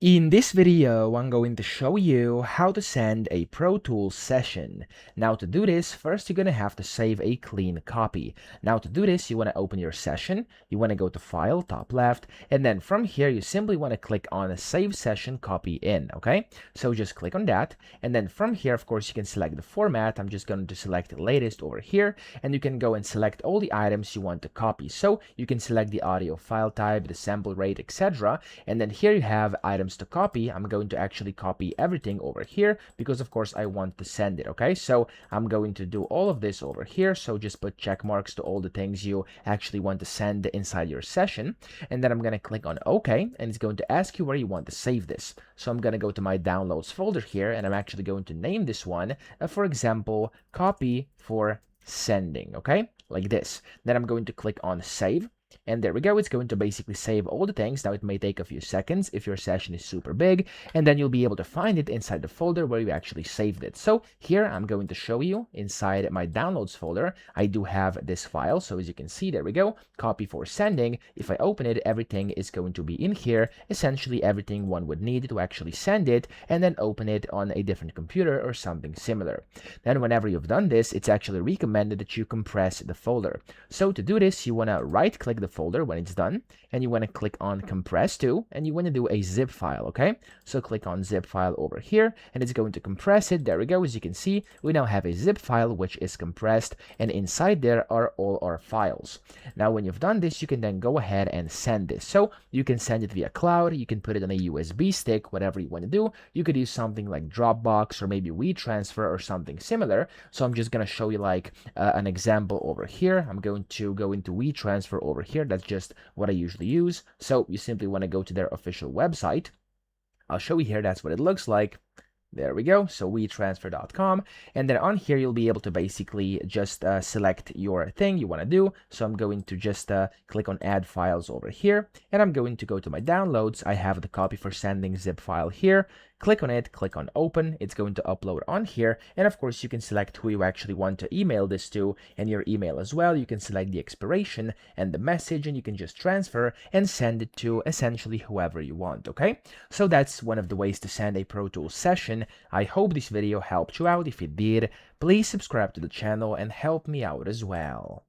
In this video, I'm going to show you how to send a Pro Tools session. Now to do this, first you're going to have to save a clean copy. Now to do this, you want to open your session, you want to go to File, top left, and then from here you simply want to click on Save Session Copy In, okay? So just click on that, and then from here, of course, you can select the format. I'm just going to select latest over here, and you can go and select all the items you want to copy. So you can select the audio file type, the sample rate, etc. And then here you have items to copy. I'm going to actually copy everything over here because of course I want to send it. Okay, so I'm going to do all of this over here, so just put check marks to all the things you actually want to send inside your session, and then I'm going to click on OK, and it's going to ask you where you want to save this. So I'm going to go to my downloads folder here, and I'm actually going to name this one for example, copy for sending. Okay, like this. Then I'm going to click on save. And there we go. It's going to basically save all the things. Now it may take a few seconds if your session is super big, and then you'll be able to find it inside the folder where you actually saved it. So here I'm going to show you inside my downloads folder. I do have this file. So as you can see, there we go. Copy for sending. If I open it, everything is going to be in here. Essentially everything one would need to actually send it and then open it on a different computer or something similar. Then whenever you've done this, it's actually recommended that you compress the folder. So to do this, you want to right click the folder when it's done, and you want to click on compress to, and you want to do a zip file. Okay, so click on zip file over here, and it's going to compress it. There we go. As you can see, we now have a zip file which is compressed, and inside there are all our files. Now when you've done this, you can then go ahead and send this. So you can send it via cloud, you can put it on a USB stick, whatever you want to do. You could use something like Dropbox or maybe WeTransfer or something similar. So I'm just going to show you like an example over here. I'm going to go into WeTransfer over here. That's just what I usually use. So you simply want to go to their official website. I'll show you here. That's what it looks like. There we go. So WeTransfer.com, and then on here you'll be able to basically just select your thing you want to do. So I'm going to just click on add files over here, and I'm going to go to my downloads. I have the copy for sending zip file here. Click on it, click on open. It's going to upload on here, and of course you can select who you actually want to email this to and your email as well. You can select the expiration and the message, and you can just transfer and send it to essentially whoever you want. Okay, so that's one of the ways to send a Pro Tools session. I hope this video helped you out. If it did, please subscribe to the channel and help me out as well.